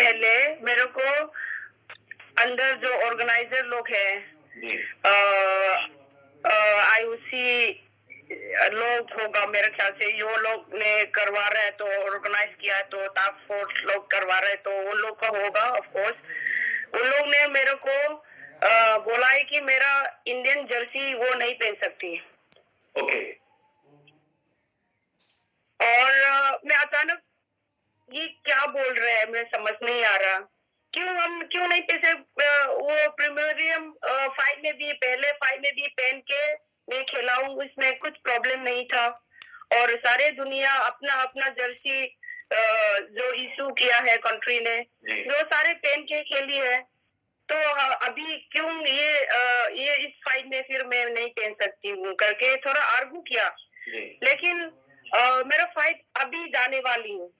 पहले मेरे को अंदर जो ऑर्गेनाइजर लोग हैं, आईयूसी लोग होगा मेरे ख्याल से, यो लोग ने करवा रहे हैं तो ऑर्गेनाइज किया है, तो टास्क फोर्स लोग करवा रहे हैं, तो वो लोग का होगा ऑफ कोर्स। उन लोग ने मेरे को बोला है कि मेरा इंडियन जर्सी वो नहीं पहन सकती। ओके। और मैं अचानक ये क्या बोल रहे हैं, मैं समझ नहीं आ रहा। क्यों नहीं पैसे वो प्रीमियम फाइट में भी, पहले फाइट में भी पहन के मैं खेला हूँ, इसमें कुछ प्रॉब्लम नहीं था। और सारे दुनिया अपना अपना जर्सी जो इशू किया है कंट्री ने, जो सारे पहन के खेली है, तो अभी क्यों ये इस फाइट में फिर मैं नहीं पहन सकती हूँ करके थोड़ा आर्गू किया। लेकिन मेरा फाइट अभी जाने वाली हूँ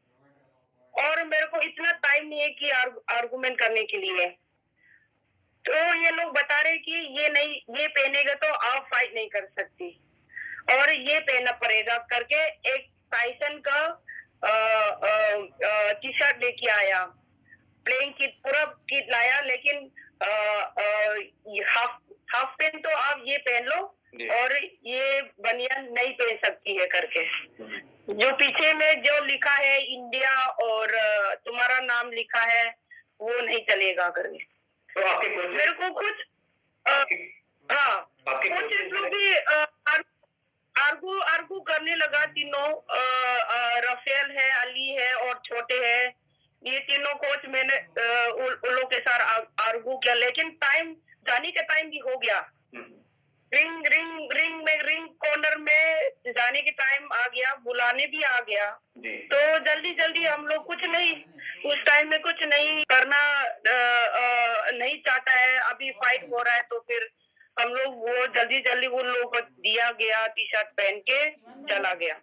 और मेरे को इतना टाइम नहीं है कि आर्गुमेंट करने के लिए। तो ये लोग बता रहे कि ये पहनेगा तो आप फाइट नहीं कर सकती और ये पहनना पड़ेगा करके एक टाइसन का टी शर्ट लेके आया, प्लेइंग किट पूरा किट लाया, लेकिन हाफ पैंट तो आप ये पहन लो और ये बनियान नहीं पहन सकती है करके। जो पीछे में जो लिखा है इंडिया और तुम्हारा नाम लिखा है वो नहीं चलेगा करके। तो आपके मेरे को कुछ कुछ लोग भी आर्गू करने लगा। तीनों राफेल है, अली है और छोटे है, ये तीनों कोच मैंने उन लोग के साथ आर्गू किया, लेकिन टाइम जाने का टाइम भी हो गया। रिंग कॉर्नर में जाने के टाइम आ गया, बुलाने भी आ गया, तो जल्दी हम लोग कुछ नहीं, उस टाइम में कुछ नहीं करना नहीं चाहता है। अभी फाइट हो रहा है तो फिर हम लोग वो जल्दी उन लोगों को दिया गया, टी शर्ट पहन के चला गया।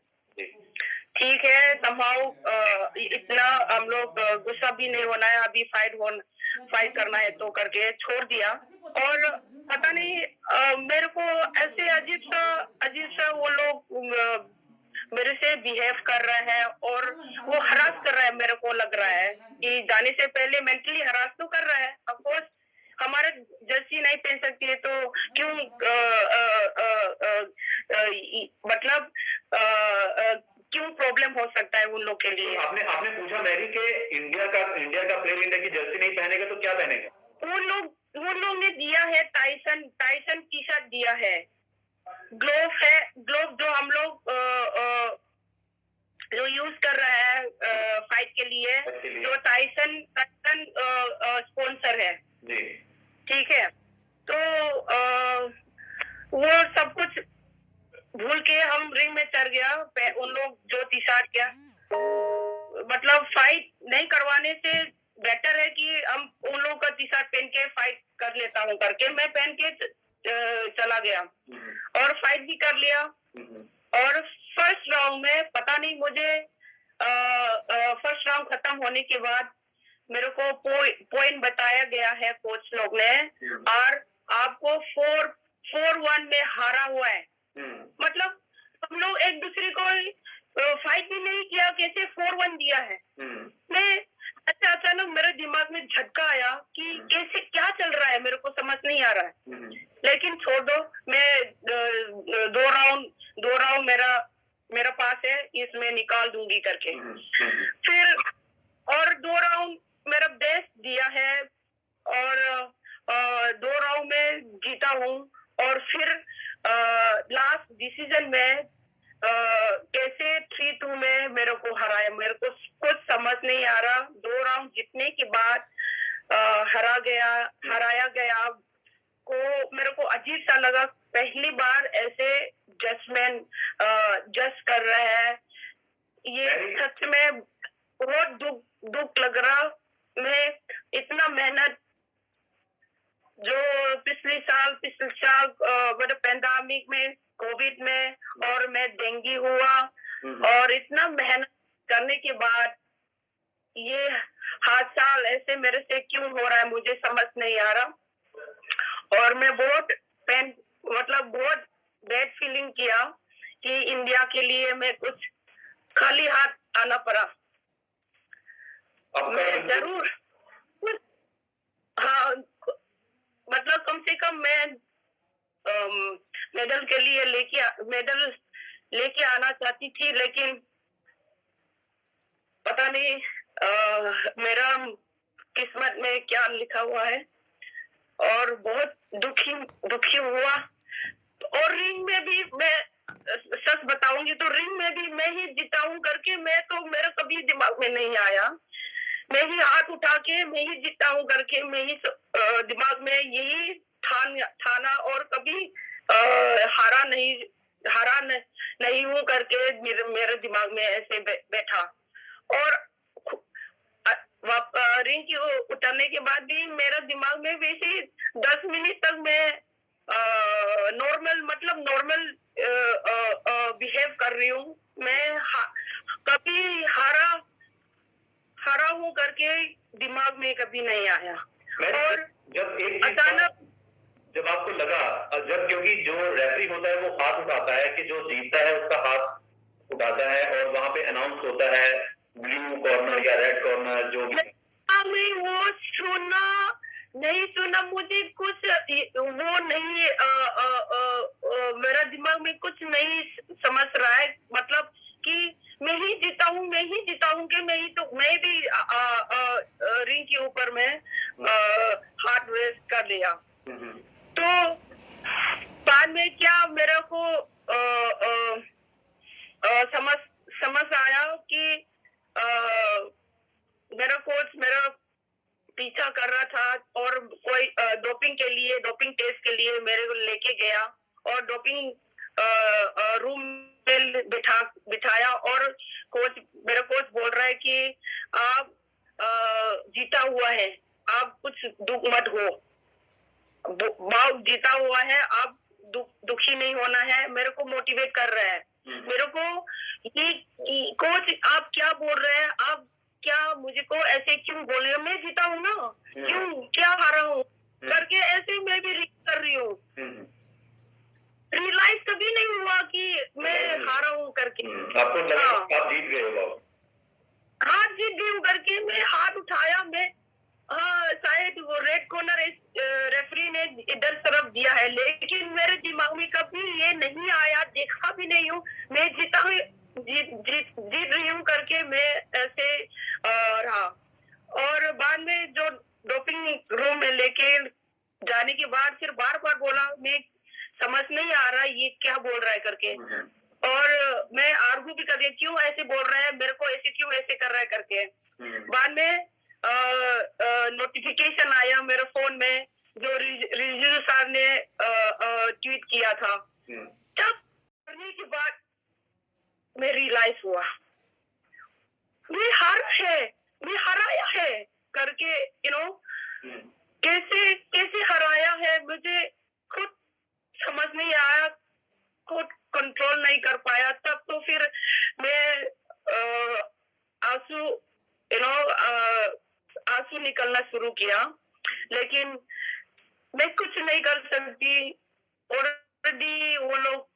ठीक है, संभाव इतना हम लोग गुस्सा भी नहीं होना है, अभी फाइट करना है तो करके छोड़ दिया। और पता नहीं मेरे को ऐसे अजीब सा वो लोग मेरे से बिहेव कर रहा है और वो हरास कर रहा है। मेरे को लग रहा है कि जाने से पहले मेंटली हरास तो कर रहा है। ऑफ कोर्स हमारे जर्सी नहीं पहन सकती है तो क्यों मतलब क्यों प्रॉब्लम हो सकता है उन लोग के लिए। आपने पूछा मैरी के इंडिया का प्लेयर इंडिया की जर्सी नहीं पहनेगा तो क्या पहनेगा? उन लोग ने दिया है टाइसन टी शर्ट दिया है, ग्लोव जो हम लोग जो यूज कर रहा है फाइट के लिए, जो टाइसन स्पॉन्सर है। ठीक है, तो वो सब कुछ भूल के हम रिंग में चढ़ गया। उन लोग जो टी शर्ट किया, मतलब फाइट नहीं करवाने से बेटर है कि हम उन लोगों का टी शर्ट पहन के फाइट कर लेता हूँ करके मैं पहन के चला गया और फाइट भी कर लिया। और फर्स्ट राउंड में पता नहीं मुझे फर्स्ट राउंड खत्म होने के बाद मेरे को पॉइंट बताया गया है कोच लोग ने, और आपको 4-1 में हारा हुआ है। मतलब हम लोग एक दूसरे को फाइट भी नहीं किया, कैसे 4-1 दिया है। मैं अचानक मेरे दिमाग में झटका आया कि कैसे क्या चल रहा है, मेरे को समझ नहीं आ रहा है। लेकिन छोड़ दो, मैं दो राउंड मेरा पास है, इसमें निकाल दूंगी करके फिर और 2 राउंड मेरा बेस्ट दिया है और 2 राउंड में जीता हूँ। और फिर लास्ट डिसीजन में कैसे 3-2 में मेरे को हराया, मेरे को कुछ समझ नहीं आ रहा। 2 राउंड जीतने के बाद हराया गया को मेरे को अजीब सा लगा। पहली बार ऐसे जज कर रहे हैं, ये सच में बहुत दुख लग रहा। मैं इतना मेहनत जो पिछले साल मेरे पैंडेमिक में, कोविड में, और मैं डेंगू हुआ और इतना मेहनत करने के बाद ये हादसा ऐसे मेरे से क्यों हो रहा है, मुझे समझ नहीं आ रहा। और मैं बहुत बहुत बैड फीलिंग किया कि इंडिया के लिए मैं कुछ खाली हाथ आना पड़ा। मैं जरूर कम से कम मैं मेडल के लिए मेडल लेके आना चाहती थी, लेकिन पता नहीं मेरा किस्मत में क्या लिखा हुआ है, और बहुत दुखी हुआ। और रिंग में भी मैं सच बताऊंगी तो रिंग में भी मैं ही जीता हूँ करके मेरा कभी दिमाग में नहीं आया। मैं ही हाथ उठा के मैं ही जीता हूँ करके मैं ही दिमाग में यही ठाना, और कभी हारा नहीं हूँ करके मेरे दिमाग में ऐसे बैठा। और रिंग की उतरने के बाद भी मेरा दिमाग में वैसे 10 मिनट तक मैं नॉर्मल बिहेव कर रही हूँ। मैं कभी हारा हूँ करके दिमाग में कभी नहीं आया। और जब एक अचानक जब आपको लगा, क्योंकि जो रेफरी होता है वो हाथ उठाता है कि जो जीतता है उसका हाथ उठाता है, और वहां पे अनाउंस होता है ब्लू कॉर्नर या रेड कॉर्नर जो भी। मैं वो नहीं सुना, मुझे कुछ वो नहीं मेरा दिमाग में कुछ नहीं समझ रहा है, मतलब कि मैं ही जीता हूँ कि मैं भी रिंग के ऊपर में हाथ रेस कर लिया। तो बाद में क्या मेरे को समझ आया कि मेरा कोच मेरा पीछा कर रहा था, और कोई डोपिंग टेस्ट के लिए मेरे को लेके गया, और डोपिंग रूम में बिठाया, और मेरा कोच बोल रहा है कि आप जीता हुआ है, आप कुछ दुख मत हो, जीता हुआ है, आप दुखी नहीं होना है। मेरे को मोटिवेट कर रहा है, मेरे को ये कोच आप क्या बोल रहे हैं, आप क्या मुझे को ऐसे क्यों बोल रहे हो, मैं जीता हूँ ना, क्यों क्या हारा हूँ करके ऐसे मैं भी रीड कर रही हूँ। रियलाइज कभी नहीं हुआ कि मैं हारा हूँ करके। आपको लगा आप जीत गए हो? हाँ, जीत गई हूँ करके मैं हाथ उठाया, मैं शायद वो रेड कॉर्नर रेफरी ने इधर तरफ दिया है, लेकिन मेरे दिमाग में कभी ये नहीं आया, देखा भी नहीं हूँ, मैं जीत रही हूँ करके मैं ऐसे रहा। और बाद में जो डोपिंग रूम में लेके जाने के बाद फिर बार बार बोला, मैं समझ नहीं आ रहा ये क्या बोल रहा है करके, और मैं आर्गू भी कर रही क्यों ऐसे बोल रहा है, मेरे को ऐसे कर रहा है करके। बाद में नोटिफिकेशन आया मेरे फोन में, जो रिजू सर ने ट्वीट किया था। तब करने के बाद मैं रियलाइज हुआ मैं हराया है करके, कैसे हराया है, मुझे खुद समझ नहीं आया, खुद कंट्रोल नहीं कर पाया। तब तो फिर मैं आंसू निकलना शुरू किया, लेकिन मैं कुछ नहीं कर सकती। ऑलरेडी वो लोग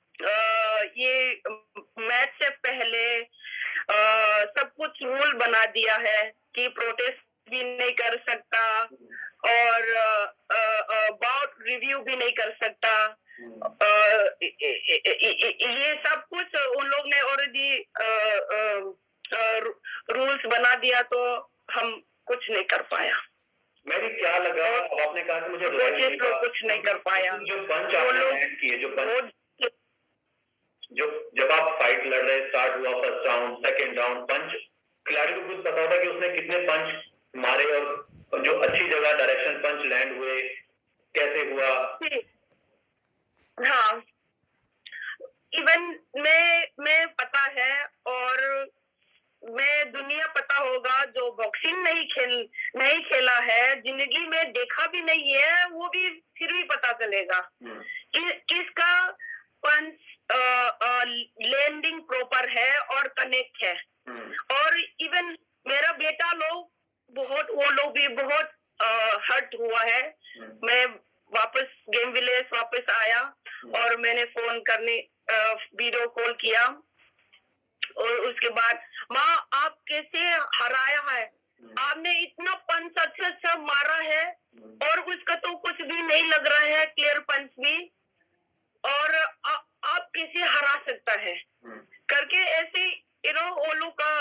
ये मैच से पहले सब कुछ रूल बना दिया है कि प्रोटेस्ट भी नहीं कर सकता, और बाउट रिव्यू भी नहीं कर सकता। ये सब कुछ उन लोग ने ऑलरेडी रूल्स बना दिया, तो हम कुछ नहीं कर पाया। मेरी क्या लगा, आपने कहा कि मुझे कुछ नहीं कर पाया। जो पंच आपने लैंड किए, जब आप फाइट लड़ रहे, स्टार्ट हुआ फर्स्ट राउंड, सेकंड राउंड, पंच खिलाड़ी को कुछ पता था कि उसने कितने पंच मारे, और जो अच्छी जगह डायरेक्शन पंच लैंड हुए, कैसे हुआ? हाँ, इवन मैं पता है, और मैं दुनिया पता होगा जो बॉक्सिंग नहीं खेला है, जिंदगी में देखा भी नहीं है, वो भी फिर भी पता चलेगा किसका पंच लैंडिंग प्रॉपर है और कनेक्ट है। और इवन मेरा बेटा वो लोग भी बहुत हर्ट हुआ है। मैं वापस गेम विलेज वापस आया, और मैंने फोन करने वीडियो कॉल किया, और उसके बाद माँ आप कैसे हराया है, आपने इतना पंच रन सबसे अच्छा मारा है और उसका तो कुछ भी नहीं लग रहा है, क्लियर पंच भी, और आप कैसे हरा सकता है करके ऐसे वो लोग का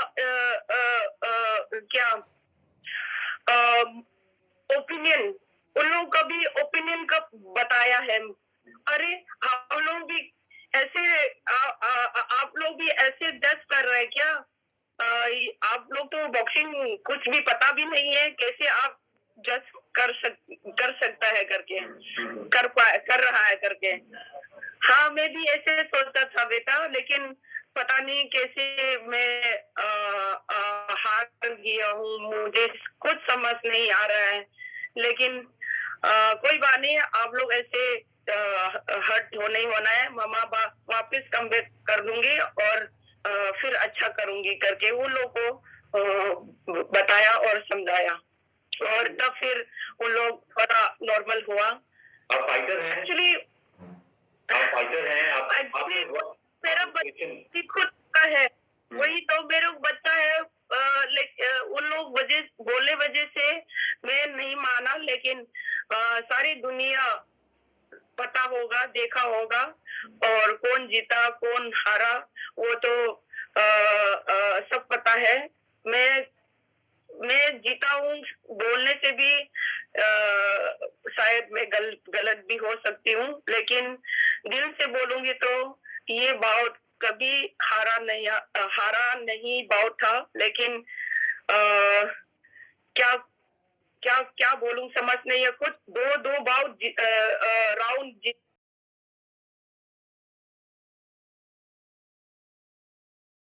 क्या ओपिनियन, उन लोगों का भी ओपिनियन का बताया है। अरे हम लोग भी ऐसे आप लोग भी ऐसे जज कर रहे हैं क्या? आप लोग तो बॉक्सिंग कुछ भी पता भी नहीं है, कैसे आप जज कर सकता है करके, कर रहा है करके। हाँ, मैं भी ऐसे सोचता था बेटा, लेकिन पता नहीं कैसे मैं हार गया हूँ, मुझे कुछ समझ नहीं आ रहा है। लेकिन कोई बात नहीं, आप लोग ऐसे हर्ट हो नहीं होना है। मामा वापस कम बैक कर दूंगी और फिर अच्छा करूंगी करके उन लोग को बताया और समझाया, और तब फिर उन लोग थोड़ा नॉर्मल हुआ। आप फाइटर हैं? एक्चुअली आप फाइटर हैं? मेरा बच्चा खुद का है, वही तो मेरा बच्चा है। उन लोग बोले वजह से मैं नहीं माना, लेकिन सारी दुनिया पता होगा, देखा होगा, और कौन जीता कौन हारा वो तो सब पता है। मैं जीता हूँ बोलने से भी शायद मैं गलत भी हो सकती हूँ, लेकिन दिल से बोलूंगी तो ये बाउट कभी हारा नहीं बाउट था। लेकिन क्या क्या क्या बोलूं समझ नहीं है। कुछ दो बाउट राउंड